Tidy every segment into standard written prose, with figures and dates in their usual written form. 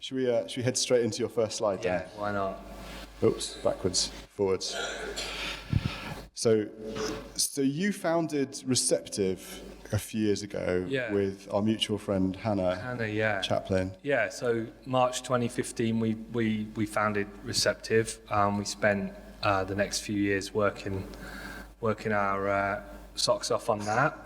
Should we head straight into your first slide, Dan? Yeah, why not? Oops, backwards, forwards. So you founded Receptive a few years ago with our mutual friend Hannah Chaplin. Yeah, so March 2015 we founded Receptive. We spent the next few years working our socks off on that.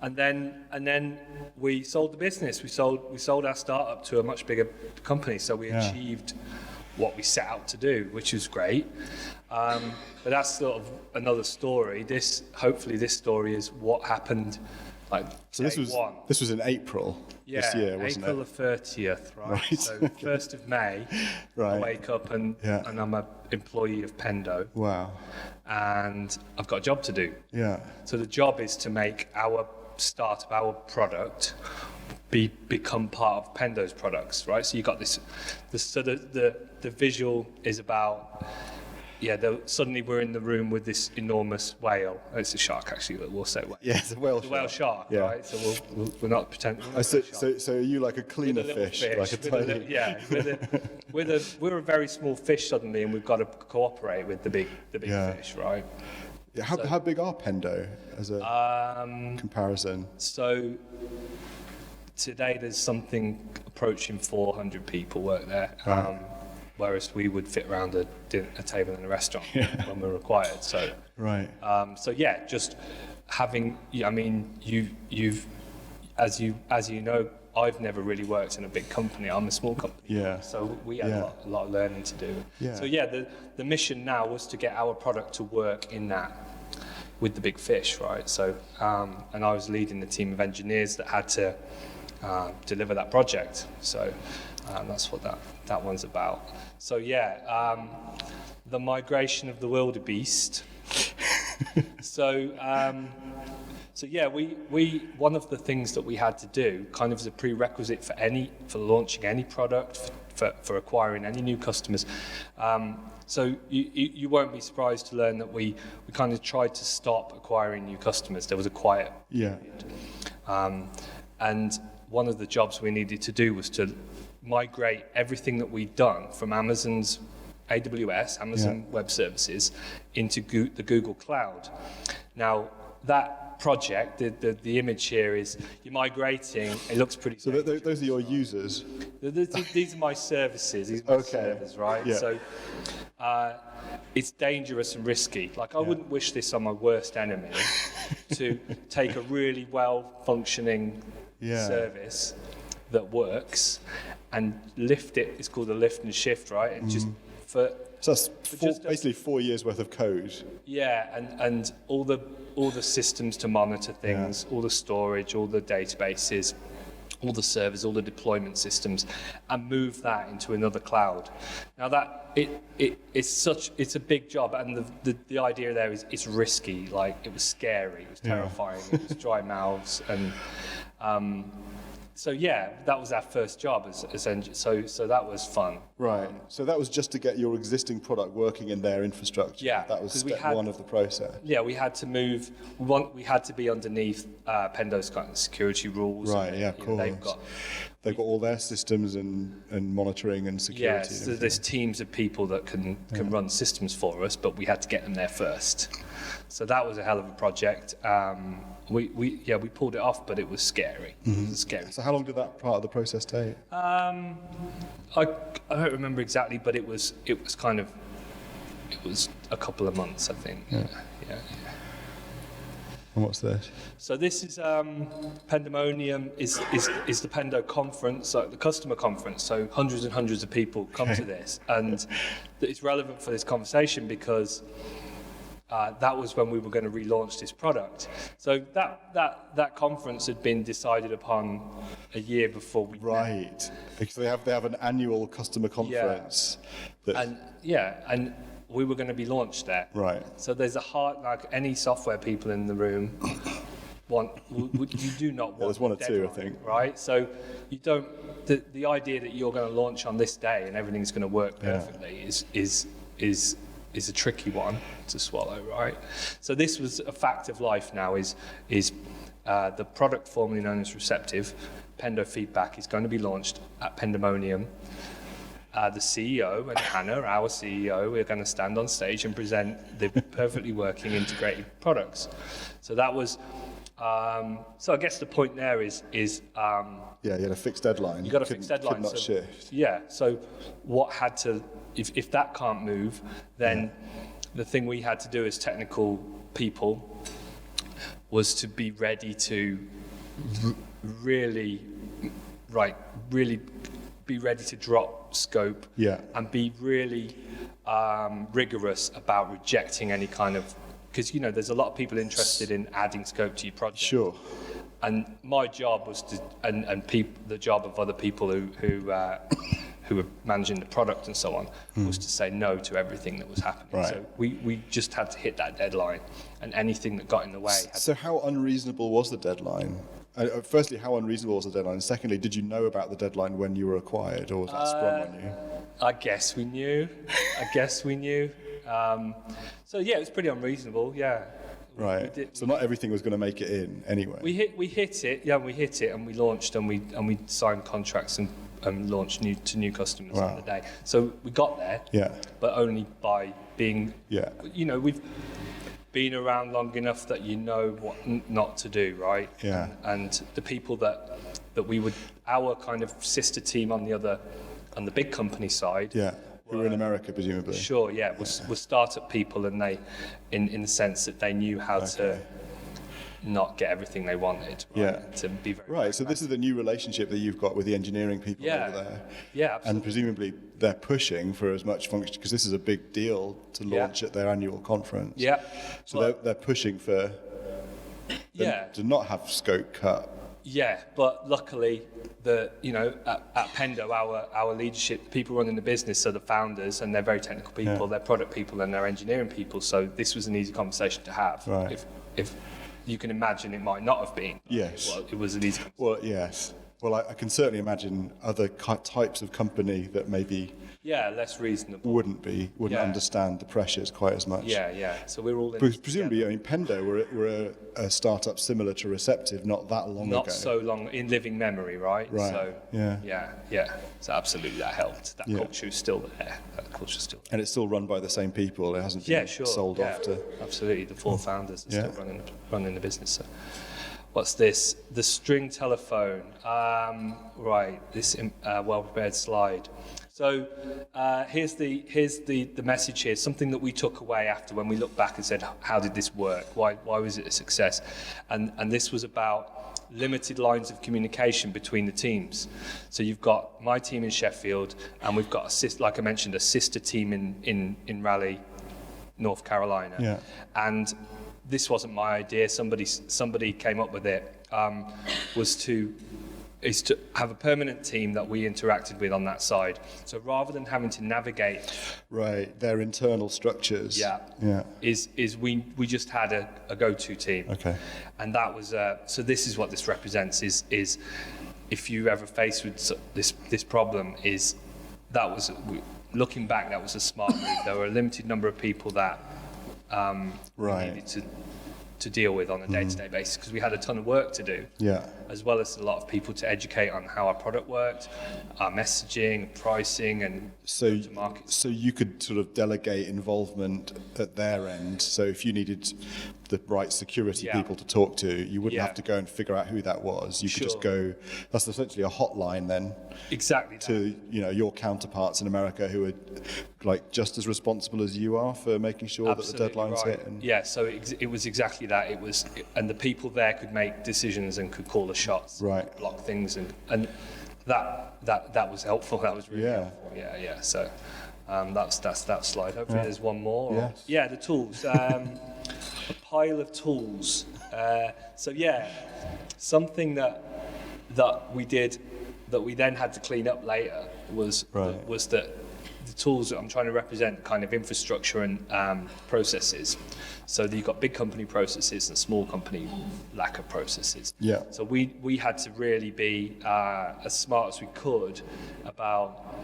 And then we sold the business. We sold our startup to a much bigger company. So we achieved what we set out to do, which was great. But that's sort of another story. Hopefully this story is what happened. So this was in April this year, wasn't April it? the 30th, right? So 1st of May, I wake up and I'm an employee of Pendo. Wow. And I've got a job to do. Yeah. So the job is to make our product become part of Pendo's products, right? So you got this, the visual is about, suddenly we're in the room with this enormous whale. It's a shark, actually, but we'll say whale. Yeah, it's a whale shark. Whale shark, right? So we're not pretending. So are you like a cleaner fish? Like a tiny... We're a very small fish suddenly, and we've got to cooperate with the big fish, right? Yeah, how big are Pendo as a comparison? So today there's something approaching 400 people work there. Whereas we would fit around a table in a restaurant when we're required. So just having. I mean, you've as you know, I've never really worked in a big company. I'm a small company. Yeah. So we had a lot of learning to do. Yeah. So the mission now was to get our product to work in that with the big fish, right? So and I was leading the team of engineers that had to deliver that project. So that's what that one's about. So the migration of the wildebeest. We one of the things that we had to do, kind of as a prerequisite for launching any product, for acquiring any new customers. So you won't be surprised to learn that we kind of tried to stop acquiring new customers. There was a quiet period. And one of the jobs we needed to do was to migrate everything that we'd done from Amazon's AWS, Amazon Web Services, into the Google Cloud. Now, that project, the image here is you're migrating, it looks pretty... So those are your users? These are my services, these are my servers, right? Yeah. So it's dangerous and risky. I wouldn't wish this on my worst enemy, to take a really well-functioning service that works and lift it. It's called a lift and shift, right? And just so that's basically 4 years worth of code. Yeah, and all the systems to monitor things, all the storage, all the databases, all the servers, all the deployment systems, and move that into another cloud. Now that it's a big job, and the idea there is it's risky. It was scary, it was terrifying, it was dry mouths, and that was our first job as engineers. So that was fun. Right. So that was just to get your existing product working in their infrastructure. Yeah. That was step one of the process. Yeah, we had to move. We had to be underneath Pendo's kind of security rules. Right. And, of course. They've got all their systems and monitoring and security. Yes. So there's teams of people that can run systems for us, but we had to get them there first. So that was a hell of a project. We pulled it off, but it was scary. It was scary. So how long did that part of the process take? I don't remember exactly, but it was a couple of months, I think. Yeah. And what's this? So this is Pandemonium is the Pendo conference, the customer conference. So hundreds and hundreds of people come to this, and it's relevant for this conversation because that was when we were going to relaunch this product. So that conference had been decided upon a year before we met. Because they have an annual customer conference. And we were going to be launched there. Right. So there's a hard, any software people in the room you do not want. There's one or two, I think. Right. So you don't. The idea that you're going to launch on this day and everything's going to work perfectly is a tricky one to swallow, right? So this was a fact of life now. Is the product formerly known as Receptive, Pendo Feedback, is going to be launched at Pendemonium. The CEO and Hannah, our CEO, we're going to stand on stage and present the perfectly working integrated products. So that was, so I guess the point there is yeah, you had a fixed deadline. You got a fixed deadline. Could not shift. Yeah, so what had to, if that can't move, then the thing we had to do as technical people was to be ready to really be ready to drop scope and be really rigorous about rejecting any kind of, because there's a lot of people interested in adding scope to your project. Sure. And my job was to, the job of other people who were managing the product and so on, was to say no to everything that was happening. Right. So we just had to hit that deadline, and anything that got in the way. So how unreasonable was the deadline? Firstly, how unreasonable was the deadline? And secondly, did you know about the deadline when you were acquired, or was that sprung on you? I guess we knew. So yeah, it was pretty unreasonable. Yeah. Right. So not everything was going to make it in anyway. We hit it. Yeah, we hit it, and we launched, and we signed contracts and launched to new customers on the day. So we got there. Yeah. But only by being. Yeah. We've been around long enough that you know what not to do, right? Yeah. And the people that we would, our kind of sister team on the big company side. Yeah. Who were in America, presumably. Sure, yeah. Was startup people, and they, in the sense that they knew how to not get everything they wanted. Right? Yeah. To be very right. So this is the new relationship that you've got with the engineering people over there. Yeah, absolutely. And presumably they're pushing for as much function, because this is a big deal to launch at their annual conference. Yeah. So they're pushing for to not have scope cut. Yeah, but luckily, at Pendo, our leadership, people running the business are the founders, and they're very technical people, they're product people, and they're engineering people. So this was an easy conversation to have. Right. If you can imagine, it might not have been. Yes. Well, it was an easy conversation. Well, yes. Well, I can certainly imagine other types of company that maybe less reasonable. Wouldn't understand the pressures quite as much. Yeah. So we're all in. Presumably, Pendo were a startup similar to Receptive not that long ago. Not so long in living memory, right? Right. So yeah. So absolutely, that helped. That culture is still there. And it's still run by the same people. It hasn't been sold off to. Absolutely, the four founders are still running the business. So. What's this? The string telephone. Right, this well-prepared slide. So here's the message here. Something that we took away after when we looked back and said, how did this work? Why was it a success? And this was about limited lines of communication between the teams. So you've got my team in Sheffield, and we've got, like I mentioned, a sister team in Raleigh, North Carolina. Yeah. And this wasn't my idea. Somebody came up with it. Is to have a permanent team that we interacted with on that side. So rather than having to navigate their internal structures. Is we just had a go-to team. Okay. And that was so this is what this represents is if you ever faced with this problem, is that was looking back, that was a smart move. There were a limited number of people that we needed to deal with on a day-to-day basis, because we had a ton of work to do, as well as a lot of people to educate on how our product worked, our messaging, pricing, and market. So you could sort of delegate involvement at their end. So if you needed the right security people to talk to, you wouldn't have to go and figure out who that was. You could just go. That's essentially a hotline then. Exactly. To your counterparts in America who are like just as responsible as you are for making sure that the deadline's hit. And so it was exactly that. It was, and the people there could make decisions and could call the shots, block things, and that was helpful. That was really helpful. Yeah. So that's that slide. Hopefully there's one more. Yes. Yeah, the tools. A pile of tools. Something that we did that we then had to clean up later was that the tools that I'm trying to represent kind of infrastructure and processes. So you've got big company processes and small company lack of processes. Yeah. So we had to really be as smart as we could about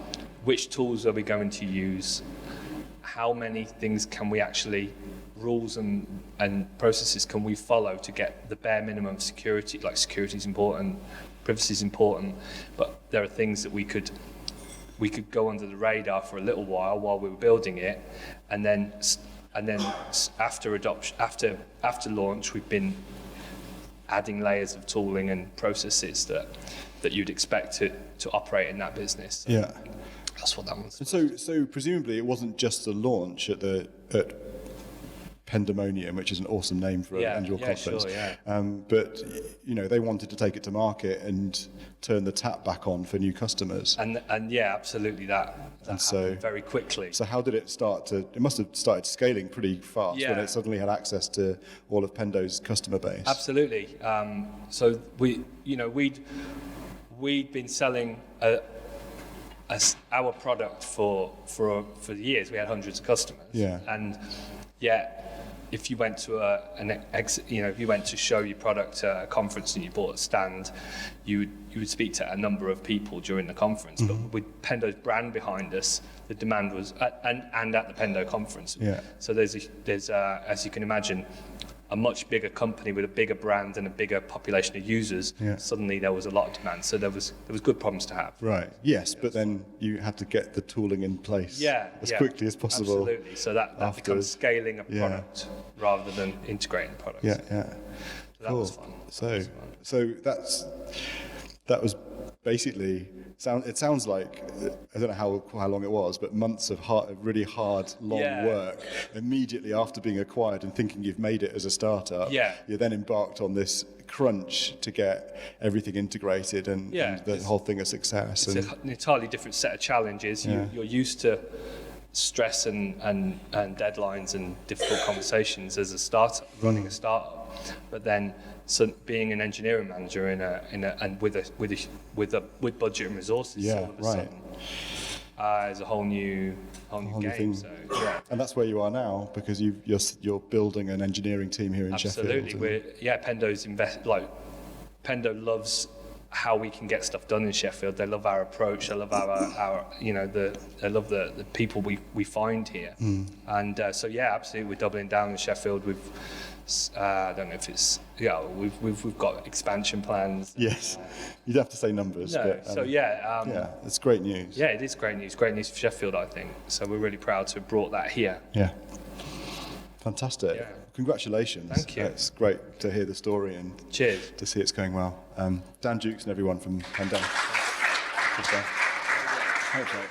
which tools are we going to use, how many things can we actually rules and processes can we follow to get the bare minimum of security? Like security is important, privacy is important, but there are things that we could go under the radar for a little while we were building it, and then after adoption, after launch, we've been adding layers of tooling and processes that you'd expect to operate in that business. So yeah. That's what that was. And so presumably it wasn't just a launch at Pendemonium, which is an awesome name for an annual conference. Sure, but they wanted to take it to market and turn the tap back on for new customers. And yeah, absolutely that happened very quickly. So how did it start to? It must have started scaling pretty fast when it suddenly had access to all of Pendo's customer base. Absolutely. So we'd been selling our product for years. We had hundreds of customers. Yeah. And if you went to if you went to show your product at a conference and you bought a stand, you would speak to a number of people during the conference. Mm-hmm. But with Pendo's brand behind us, the demand was and at the Pendo conference. Yeah. So there's as you can imagine, a much bigger company with a bigger brand and a bigger population of users. Yeah. Suddenly there was a lot of demand. So there was good problems to have. Right. Yes, but then you had to get the tooling in place as quickly as possible. Absolutely. So that becomes scaling a product rather than integrating the product. Yeah. So that was fun. So that was basically. It sounds like, I don't know how long it was, but months of really hard, long work immediately after being acquired and thinking you've made it as a startup. Yeah. You're then embarked on this crunch to get everything integrated and the whole thing a success. It's an entirely different set of challenges. You're used to stress and deadlines and difficult conversations as a startup, running a startup, but then being an engineering manager and with budget and resources, all of a sudden, is a whole new game. So, and that's where you are now because you're building an engineering team here in Sheffield. Absolutely, Pendo's Pendo loves how we can get stuff done in Sheffield. They love our approach. They love our they love the people we find here. And absolutely, we're doubling down in Sheffield. I don't know if it's we've got expansion plans. Yes, you'd have to say numbers. No, but, it's great news. Yeah, it is great news. Great news for Sheffield, I think. So we're really proud to have brought that here. Yeah, fantastic. Yeah. Congratulations. Thank you. It's great to hear the story and cheers to see it's going well. Dan Dukeson and everyone from Pendo. Good stuff. Thanks, mate.